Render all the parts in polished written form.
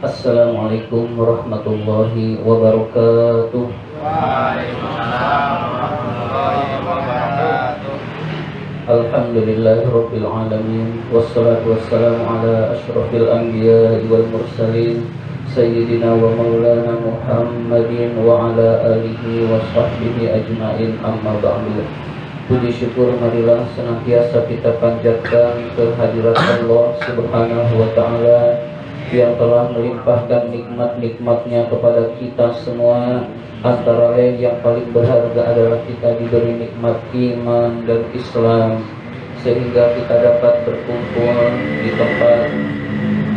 Assalamualaikum warahmatullahi wabarakatuh. Waalaikumsalam warahmatullahi wabarakatuh. Alhamdulillahirabbil alamin wassalatu wassalamu ala asyrafil anbiya'i wal mursalin sayyidina wa maulana Muhammadin wa ala alihi wa sahbihi ajma'in, amma ba'du. Puji syukur marilah senantiasa kita panjatkan kehadirat Allah Subhanahu wa ta'ala yang telah melimpahkan nikmat-nikmatnya kepada kita semua. Antara lain yang paling berharga adalah kita diberi nikmat iman dan Islam, sehingga kita dapat berkumpul di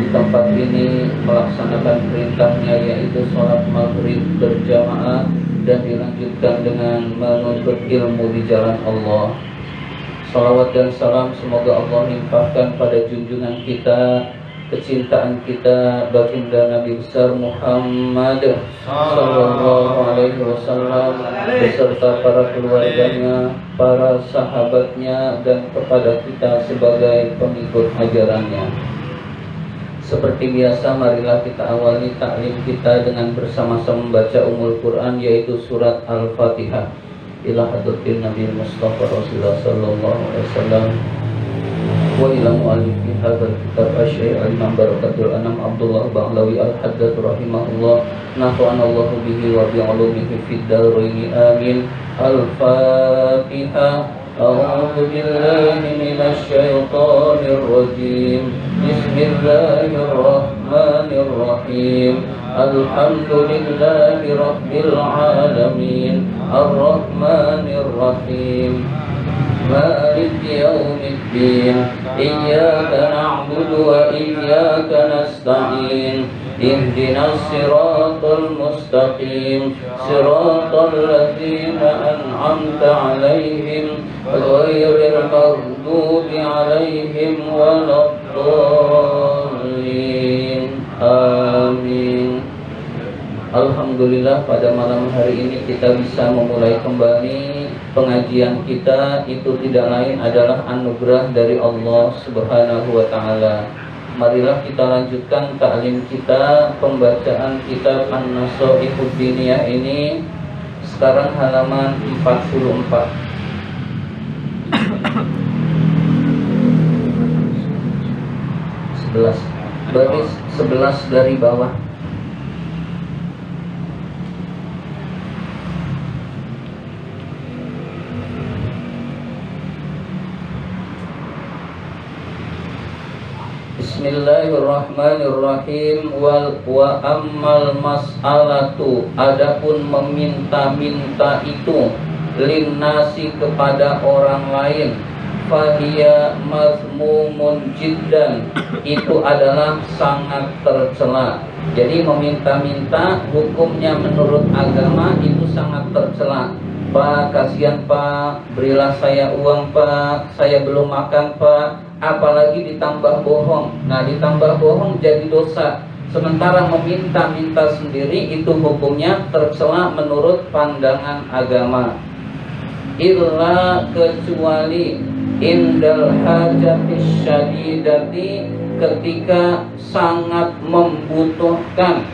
tempat ini melaksanakan perintahnya, yaitu sholat maghrib berjamaah dan dilanjutkan dengan menuntut ilmu di jalan Allah. Salawat dan salam semoga Allah limpahkan pada junjungan kita, kecintaan kita, baginda Nabi besar Muhammad sallallahu alaihi wasallam beserta para keluarganya, para sahabatnya, dan kepada kita sebagai pengikut ajarannya. Seperti biasa, marilah kita awali taklim kita dengan bersama-sama membaca Ummul Quran, yaitu surat Al-Fatihah. Ila hadratin Nabi Mustafa Rasulullah sallallahu alaihi wasallam wa ila mu'allifi hadzal kitab asy-syaikh al-imam barakatul anam Abdullah Ba'lawi al-Haddad rahimahullah, nafa'ana Allah bihi wa bi 'ulumihi fid dharain amin. Al-Fatihah. A'udzu billahi minasy syaithanir rajim. Bismillahirrahmanirrahim. Alhamdulillahi rabbil alamin. Ar-Rahmanir Rahim. مالك يوم الدين إياك نعبد وإياك نستعين اهدنا الصراط المستقيم صراط الذين أنعمت عليهم غير المغضوب عليهم ولا الضالين آمين. Alhamdulillah, pada malam hari ini kita bisa memulai kembali pengajian kita. Itu tidak lain adalah anugerah dari Allah Subhanahu wa ta'ala. Marilah kita lanjutkan taklim kita, pembacaan kitab An-Nasaihud Diniyah ini. Sekarang halaman 44, baris 11 dari bawah. Bismillahirrahmanirrahim. Wa ammal mas'alatu, adapun meminta-minta itu, linnasi kepada orang lain, fahiya mazmumun jiddan, itu adalah sangat tercela. Jadi meminta-minta hukumnya menurut agama itu sangat tercela. Pak, kasihan Pak, berilah saya uang Pak, saya belum makan Pak. Apalagi ditambah bohong. Nah, ditambah bohong jadi dosa. Sementara meminta-minta sendiri itu hukumnya tercela menurut pandangan agama. Illa, kecuali indal hajatis syadidati, ketika sangat membutuhkan.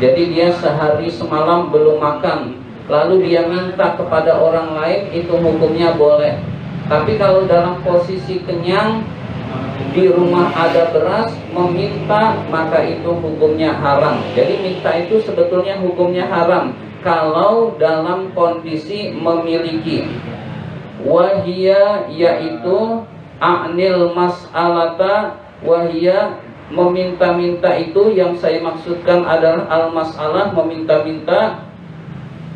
Jadi dia sehari semalam belum makan, lalu dia minta kepada orang lain, itu hukumnya boleh. Tapi kalau dalam posisi kenyang, di rumah ada beras, meminta, maka itu hukumnya haram. Jadi minta itu sebetulnya hukumnya haram kalau dalam kondisi memiliki. Wahia, yaitu a'nil mas'alata, wahia, meminta-minta itu yang saya maksudkan adalah al-mas'alah, meminta-minta,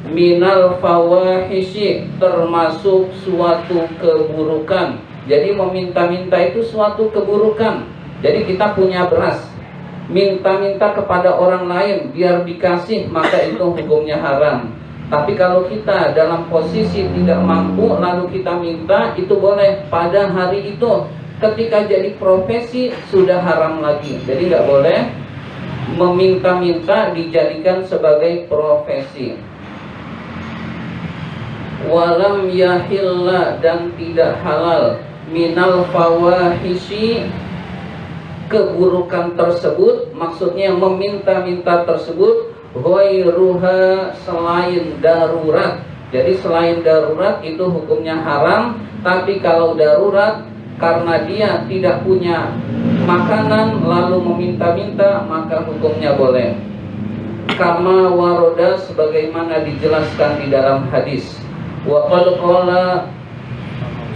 minal fawahishi, termasuk suatu keburukan. Jadi meminta-minta itu suatu keburukan. Jadi kita punya beras, minta-minta kepada orang lain biar dikasih, maka itu hukumnya haram. Tapi kalau kita dalam posisi tidak mampu lalu kita minta, itu boleh pada hari itu. Ketika jadi profesi sudah haram lagi. Jadi nggak boleh meminta-minta dijadikan sebagai profesi. Walam yahilla, dan tidak halal, minal fawahishi, keburukan tersebut, maksudnya meminta-minta tersebut, ghairuha, selain darurat. Jadi selain darurat itu hukumnya haram, tapi kalau darurat karena dia tidak punya makanan lalu meminta-minta, maka hukumnya boleh. Kama waroda, sebagaimana dijelaskan di dalam hadis. Wa qad qala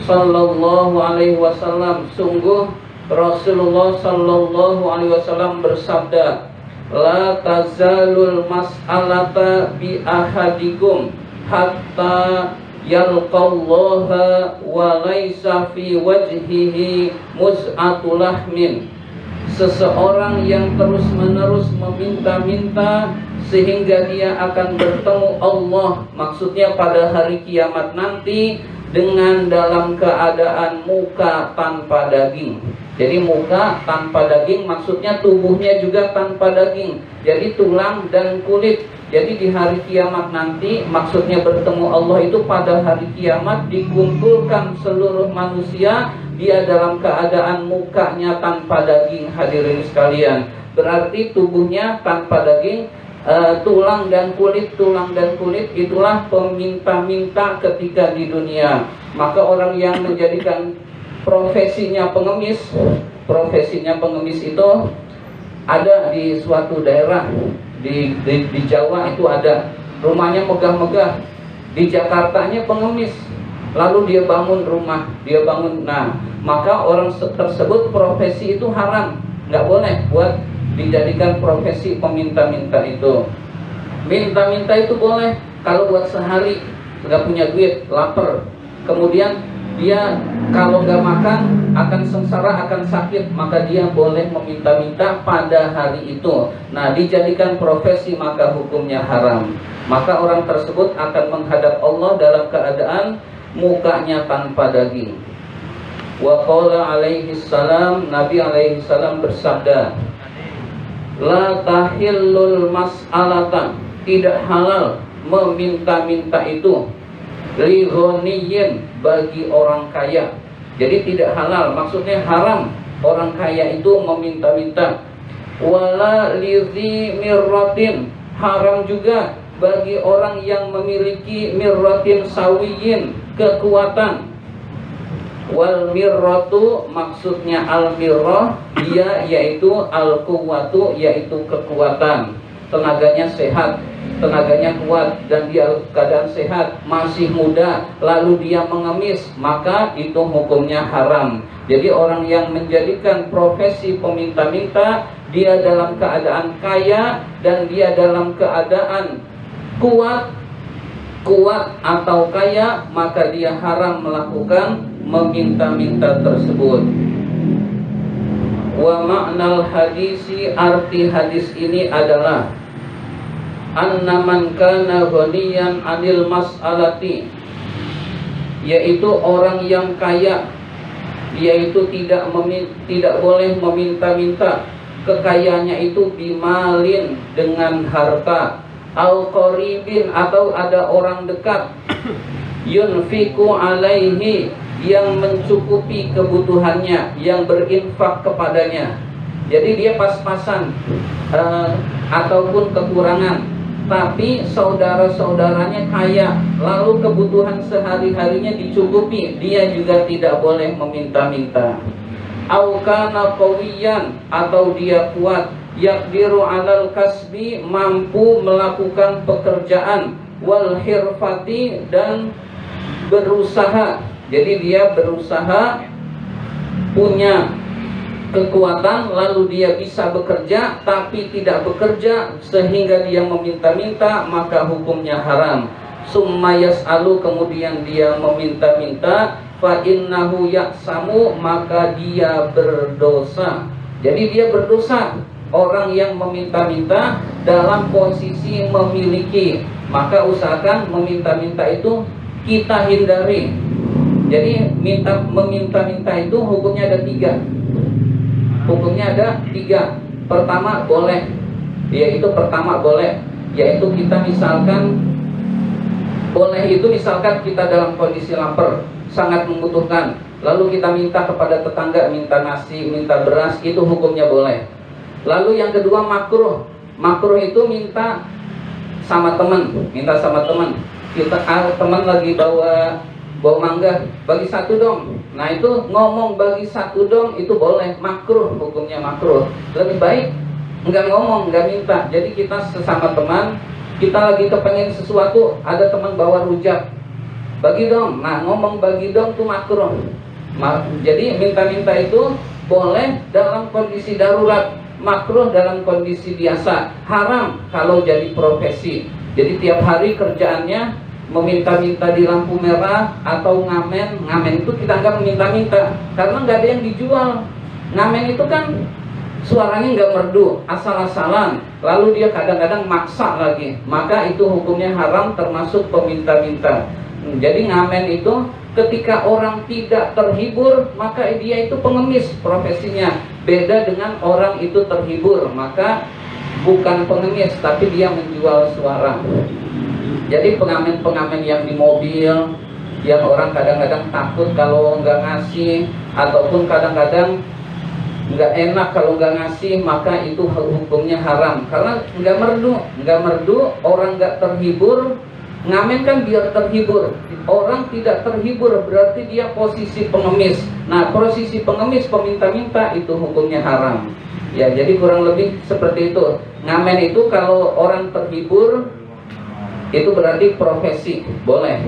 sallallahu alaihi wasallam, sungguh Rasulullah sallallahu alaihi wasallam bersabda, la tazalul mas'alata bi ahadikum hatta yalqallaha wa laisa fi wajhihi muz'atu lahmin. Seseorang yang terus-menerus meminta-minta sehingga dia akan bertemu Allah, maksudnya pada hari kiamat nanti, dengan dalam keadaan muka tanpa daging. Jadi muka tanpa daging maksudnya tubuhnya juga tanpa daging, jadi tulang dan kulit. Jadi di hari kiamat nanti, maksudnya bertemu Allah itu pada hari kiamat, dikumpulkan seluruh manusia, dia dalam keadaan mukanya tanpa daging. Hadirin sekalian, berarti tubuhnya tanpa daging, tulang dan kulit, itulah peminta-minta ketika di dunia. Maka orang yang menjadikan profesinya pengemis itu ada di suatu daerah di Jawa, itu ada rumahnya megah-megah. Di Jakartanya pengemis, lalu dia bangun rumah, nah maka orang tersebut profesi itu haram, nggak boleh buat dijadikan profesi peminta-minta itu. Minta-minta itu boleh kalau buat sehari, nggak punya duit, lapar, kemudian dia kalau nggak makan akan sengsara, akan sakit, maka dia boleh meminta-minta pada hari itu. Nah, dijadikan profesi maka hukumnya haram. Maka orang tersebut akan menghadap Allah dalam keadaan mukanya tanpa daging. Wa qala alaihi salam, Nabi alaihi salam bersabda, la tahillul mas'alatan, tidak halal meminta-minta itu, li ghaniyin, bagi orang kaya. Jadi tidak halal, maksudnya haram orang kaya itu meminta-minta. Wala lizi mirratin, haram juga bagi orang yang memiliki mirratin sawiyin, kekuatan. Wal mirratu, maksudnya al mirrah, dia yaitu al quwwatu, yaitu kekuatan. Tenaganya sehat, tenaganya kuat, dan dia keadaan sehat, masih muda, lalu dia mengemis, maka itu hukumnya haram. Jadi orang yang menjadikan profesi peminta-minta, dia dalam keadaan kaya dan dia dalam keadaan kuat atau kaya, maka dia haram melakukan meminta-minta tersebut. Wa ma'nal hadisi, arti hadis ini adalah anna man kana ghaniyan anil mas'alati, yaitu orang yang kaya, yaitu tidak boleh meminta-minta. Kekayaannya itu bimalin, dengan harta, au qaribin, atau ada orang dekat, yunfiku alaihi, yang mencukupi kebutuhannya, yang berinfak kepadanya. Jadi dia pas-pasan ataupun kekurangan, tapi saudara-saudaranya kaya, lalu kebutuhan sehari-harinya dicukupi, dia juga tidak boleh meminta-minta. Au kana qawiyan, atau dia kuat, yaqdiru alal kasbi, mampu melakukan pekerjaan, wal hirfati, dan berusaha. Jadi dia berusaha, punya kekuatan, lalu dia bisa bekerja, tapi tidak bekerja sehingga dia meminta-minta, maka hukumnya haram. Summa yas'alu, kemudian dia meminta-minta, fa innahu ya'samu, maka dia berdosa. Jadi dia berdosa, orang yang meminta-minta dalam posisi memiliki, maka usahakan meminta-minta itu kita hindari. Jadi meminta-minta itu hukumnya ada tiga. Pertama boleh, yaitu kita misalkan, boleh itu misalkan kita dalam kondisi lapar, sangat membutuhkan, lalu kita minta kepada tetangga, minta nasi, minta beras, itu hukumnya boleh. Lalu yang kedua makruh. Makruh itu minta sama teman, kita teman lagi bawa mangga, bagi satu dong. Nah itu ngomong bagi satu dong itu boleh, makruh, hukumnya makruh. Lebih baik nggak ngomong, nggak minta. Jadi kita sesama teman, kita lagi kepengen sesuatu, ada teman bawa rujak, bagi dong. Nah ngomong bagi dong tuh makruh. Jadi minta-minta itu boleh dalam kondisi darurat, makruh dalam kondisi biasa, haram kalau jadi profesi. Jadi tiap hari kerjaannya meminta-minta di lampu merah atau ngamen. Ngamen itu kita anggap meminta-minta karena nggak ada yang dijual. Ngamen itu kan suaranya nggak merdu, asal-asalan, lalu dia kadang-kadang maksa lagi, maka itu hukumnya haram, termasuk peminta-minta. Jadi ngamen itu ketika orang tidak terhibur, maka dia itu pengemis profesinya. Beda dengan orang itu terhibur, maka bukan pengemis tapi dia menjual suara. Jadi pengamen-pengamen yang di mobil, yang orang kadang-kadang takut kalau nggak ngasih, ataupun kadang-kadang nggak enak kalau nggak ngasih, maka itu hukumnya haram karena nggak merdu, orang nggak terhibur. Ngamen kan biar terhibur, orang tidak terhibur berarti dia posisi pengemis. Nah posisi pengemis peminta-minta itu hukumnya haram. Ya jadi kurang lebih seperti itu. Ngamen itu kalau orang terhibur itu berarti profesi, boleh.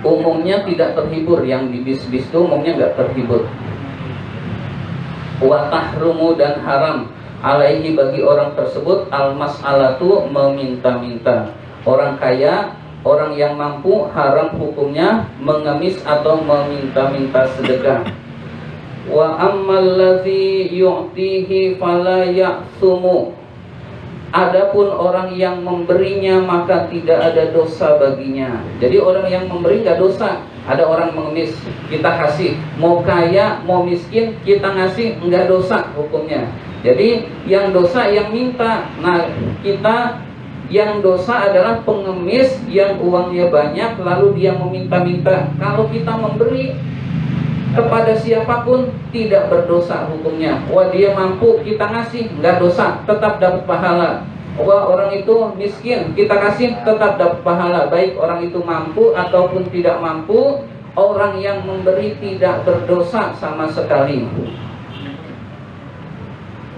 Umumnya tidak terhibur, yang di bis-bis itu umumnya nggak terhibur. Wa tahrumu, dan haram alaihi bagi orang tersebut al-mas'alatu, meminta-minta. Orang kaya, orang yang mampu, haram hukumnya mengemis atau meminta-minta sedekah. Wa ammal ladzi yu'tihi fala ya'sumu. Adapun orang yang memberinya maka tidak ada dosa baginya. Jadi orang yang memberi nggak dosa. Ada orang mengemis, kita kasih. Mau kaya, mau miskin, kita ngasih, nggak dosa hukumnya. Jadi yang dosa yang minta. Nah kita yang dosa adalah pengemis yang uangnya banyak lalu dia meminta-minta. Kalau kita memberi kepada siapapun tidak berdosa hukumnya. Wah dia mampu, kita ngasih, nggak dosa, tetap dapat pahala. Wah orang itu miskin, kita kasih, tetap dapat pahala. Baik orang itu mampu ataupun tidak mampu, orang yang memberi tidak berdosa sama sekali.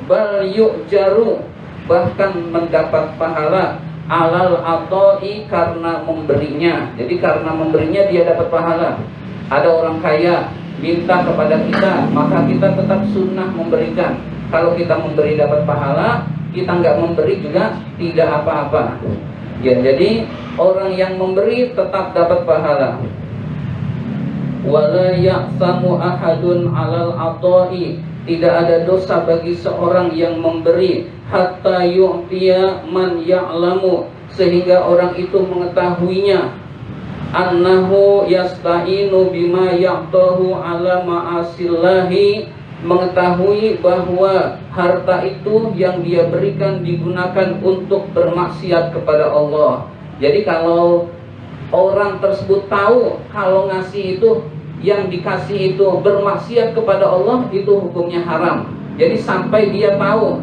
Bal yu'jaru, bahkan mendapat pahala alal atoi, karena memberinya. Jadi karena memberinya dia dapat pahala. Ada orang kaya minta kepada kita, maka kita tetap sunnah memberikan. Kalau kita memberi dapat pahala, kita nggak memberi juga tidak apa-apa. Ya, jadi orang yang memberi tetap dapat pahala. Wala ya'samu ahadun alal atoi, tidak ada dosa bagi seorang yang memberi hatta yu'tiya man ya'lamu, sehingga orang itu mengetahuinya annahu yasta'inu bima ya'tahu ala ma'asillahi, mengetahui bahwa harta itu yang dia berikan digunakan untuk bermaksiat kepada Allah. Jadi kalau orang tersebut tahu kalau ngasih itu, yang dikasih itu bermaksiat kepada Allah, itu hukumnya haram. Jadi sampai dia tahu,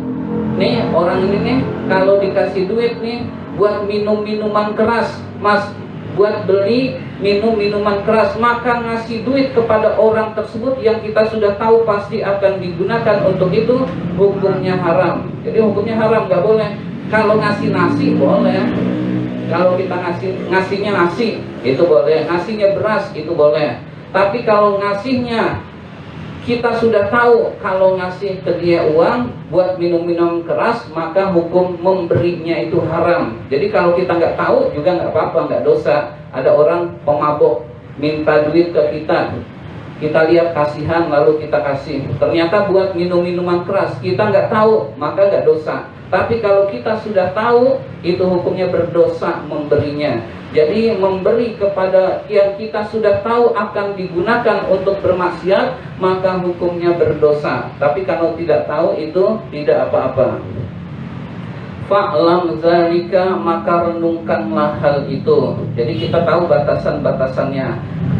nih orang ini nih kalau dikasih duit nih buat minum minuman keras, mas, buat beli minum minuman keras, maka ngasih duit kepada orang tersebut yang kita sudah tahu pasti akan digunakan untuk itu, hukumnya haram. Jadi hukumnya haram, nggak boleh. Kalau ngasih nasi boleh, kalau kita ngasihnya nasi itu boleh, ngasihnya beras itu boleh. Tapi kalau ngasihnya kita sudah tahu kalau ngasih ke dia uang buat minum-minum keras, maka hukum memberinya itu haram. Jadi kalau kita nggak tahu juga nggak apa-apa, nggak dosa. Ada orang pemabok minta duit ke kita, kita lihat kasihan lalu kita kasih. Ternyata buat minum-minuman keras, kita nggak tahu, maka nggak dosa. Tapi kalau kita sudah tahu, itu hukumnya berdosa memberinya. Jadi memberi kepada yang kita sudah tahu akan digunakan untuk bermaksiat, maka hukumnya berdosa. Tapi kalau tidak tahu, itu tidak apa-apa. Fa'lam zalika, maka renungkanlah hal itu. Jadi kita tahu batasan-batasannya.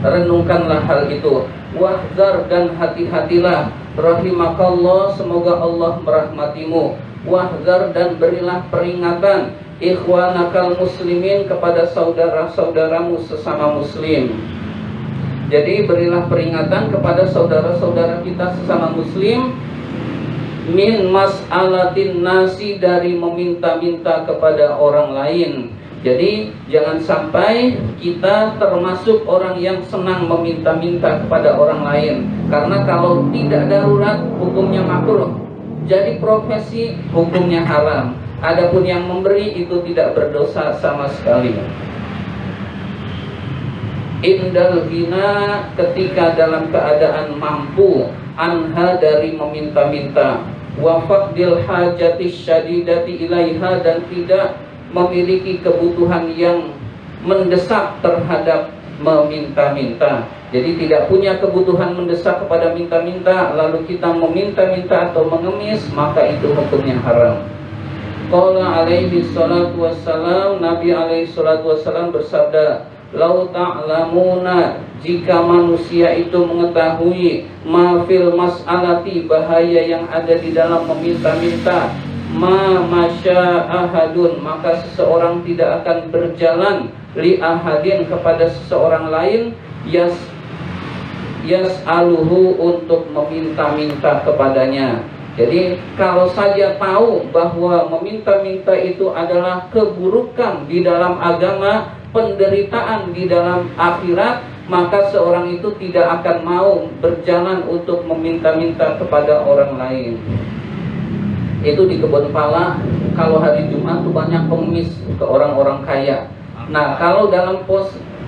Renungkanlah hal itu. Wahzar, dan hati-hatilah. Rahimakallah, semoga Allah merahmatimu. Wahzar, dan berilah peringatan. Ikhwanakal muslimin, kepada saudara-saudaramu sesama muslim. Jadi berilah peringatan kepada saudara-saudara kita sesama muslim. Min mas'alatin nasi, dari meminta-minta kepada orang lain. Jadi jangan sampai kita termasuk orang yang senang meminta-minta kepada orang lain. Karena kalau tidak darurat, hukumnya makruh. Jadi profesi, hukumnya haram. Adapun yang memberi itu tidak berdosa sama sekali. Indal ghina, ketika dalam keadaan mampu, anha, dari meminta-minta. Wa faqdil hajati syadidati ilaiha, dan tidak memiliki kebutuhan yang mendesak terhadap meminta-minta. Jadi tidak punya kebutuhan mendesak kepada minta-minta, lalu kita meminta-minta atau mengemis, maka itu hukumnya haram. Qala alaihi salatu wassalam, Nabi alaihi salatu wassalam bersabda, lau ta'lamuna, jika manusia itu mengetahui ma fil mas'alati, bahaya yang ada di dalam meminta-minta, ma masya ahadun, maka seseorang tidak akan berjalan li ahadin, kepada seseorang lain, yas'aluhu, untuk meminta-minta kepadanya. Jadi kalau saja tahu bahwa meminta-minta itu adalah keburukan di dalam agama, penderitaan di dalam akhirat, maka seorang itu tidak akan mau berjalan untuk meminta-minta kepada orang lain. Itu di kebun pala, kalau hari Jumat tuh banyak pengemis ke orang-orang kaya. Nah kalau dalam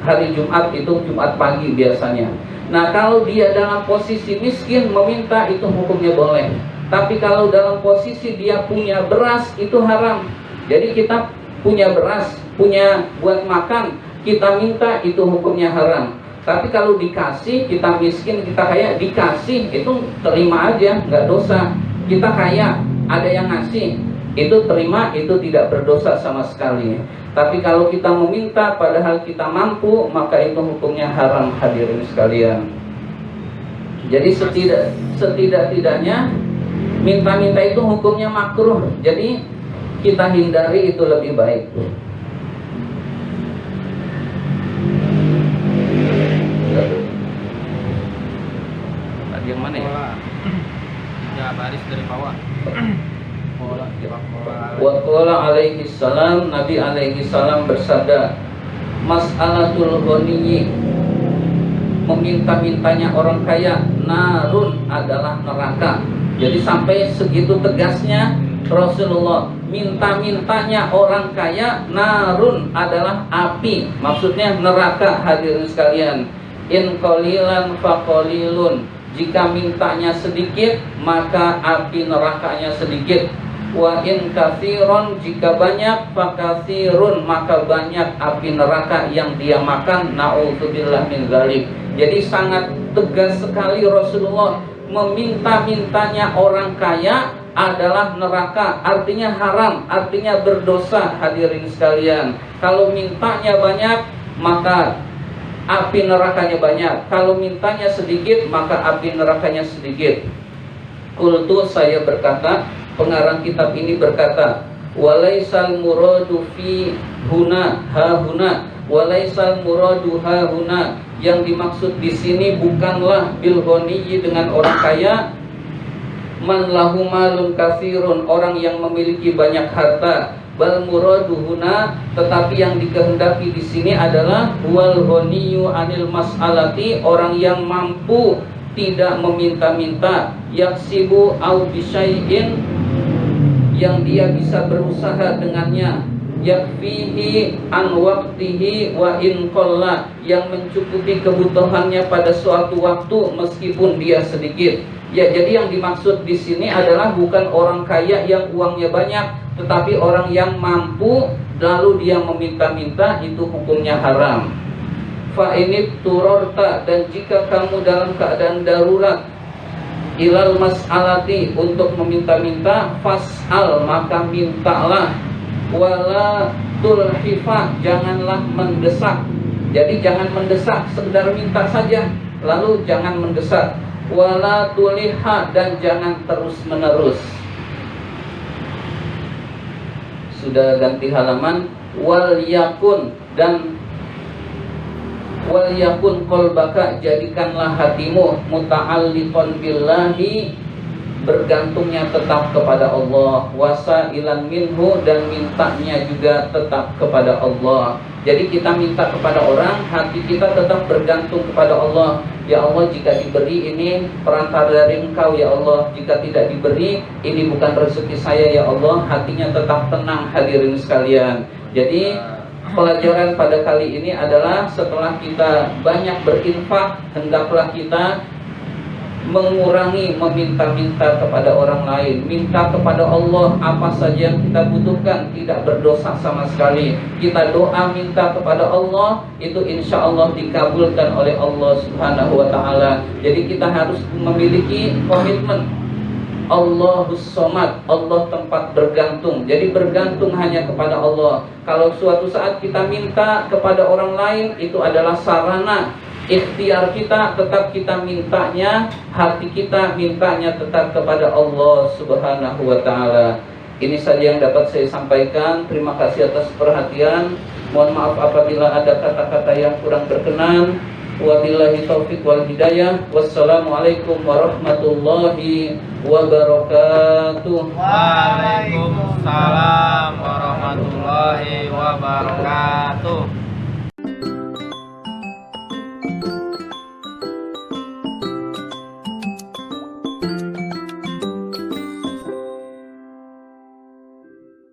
hari Jumat itu Jumat pagi biasanya. Nah kalau dia dalam posisi miskin meminta, itu hukumnya boleh. Tapi kalau dalam posisi dia punya beras, itu haram. Jadi kita punya beras, punya buat makan, kita minta, itu hukumnya haram. Tapi kalau dikasih, kita miskin, kita kaya, dikasih, itu terima aja, nggak dosa. Kita kaya, ada yang ngasih, itu terima, itu tidak berdosa sama sekali. Tapi kalau kita meminta padahal kita mampu, maka itu hukumnya haram, hadirin sekalian. Jadi setidak-tidaknya minta-minta itu hukumnya makruh. Jadi kita hindari, itu lebih baik. Tadi yang mana ya? Ya, baris dari bawah. Wa qala alaihi salam, Nabi alaihi salam bersabda, mas'alatul ghaniyyi, meminta-mintanya orang kaya, narun, adalah neraka. Jadi sampai segitu tegasnya Rasulullah, minta-mintanya orang kaya, narun, adalah api, maksudnya neraka, hadirin sekalian. In qalilan faqalilun, jika mintanya sedikit, maka api nerakanya sedikit. Wa in katsiron, jika banyak, fakatsirun, maka banyak api neraka yang dia makan. Na'udzubillah min dzalik. Jadi sangat tegas sekali Rasulullah, meminta-mintanya orang kaya adalah neraka, artinya haram, artinya berdosa, hadirin sekalian. Kalau mintanya banyak, maka api nerakanya banyak. Kalau mintanya sedikit, maka api nerakanya sedikit. Qultu, saya berkata, pengarang kitab ini berkata, walaisal muradu fi huna hahuna, walaisal muradu hahuna, yang dimaksud di sini bukanlah bil ghaniyyi, dengan orang kaya, man lahu malun katsirun, orang yang memiliki banyak harta. Bal muradu huna, tetapi yang dikehendaki di sini adalah wal ghaniyyu anil mas'alati, orang yang mampu tidak meminta-minta, yaksibu au bisyai'in, yang dia bisa berusaha dengannya, yakfihi an waqtihi wa in qalla, yang mencukupi kebutuhannya pada suatu waktu meskipun dia sedikit. Ya, jadi yang dimaksud di sini adalah bukan orang kaya yang uangnya banyak, tetapi orang yang mampu lalu dia meminta-minta, itu hukumnya haram. Fa init turorta, dan jika kamu dalam keadaan darurat, ilal mas'alati, untuk meminta-minta, fas'al, maka mintalah. Wala tulhifa, janganlah mendesak. Jadi jangan mendesak, sekedar minta saja, lalu jangan mendesak. Wala tuliha, dan jangan terus menerus. Sudah ganti halaman. Wal yakun, dan wal yakun qalbaka, jadikanlah hatimu muta'alliqan billahi, bergantungnya tetap kepada Allah, wasailan minhu, dan mintanya juga tetap kepada Allah. Jadi kita minta kepada orang, hati kita tetap bergantung kepada Allah. Ya Allah, jika diberi ini perantara dari Engkau ya Allah, jika tidak diberi ini bukan rezeki saya ya Allah. Hatinya tetap tenang, hadirin sekalian. Jadi pelajaran pada kali ini adalah setelah kita banyak berinfak, hendaklah kita mengurangi meminta-minta kepada orang lain. Minta kepada Allah apa saja yang kita butuhkan, tidak berdosa sama sekali. Kita doa minta kepada Allah, itu insya Allah dikabulkan oleh Allah Subhanahu wa ta'ala. Jadi kita harus memiliki komitmen. Allahus Somad, Allah tempat bergantung. Jadi bergantung hanya kepada Allah. Kalau suatu saat kita minta kepada orang lain, itu adalah sarana ikhtiar kita, tetap kita mintanya, hati kita mintanya tetap kepada Allah Subhanahu wa ta'ala. Ini saja yang dapat saya sampaikan. Terima kasih atas perhatian. Mohon maaf apabila ada kata-kata yang kurang berkenan. Wabillahi taufiq wal hidayah. Wassalamualaikum warahmatullahi wabarakatuh. Waalaikumsalam warahmatullahi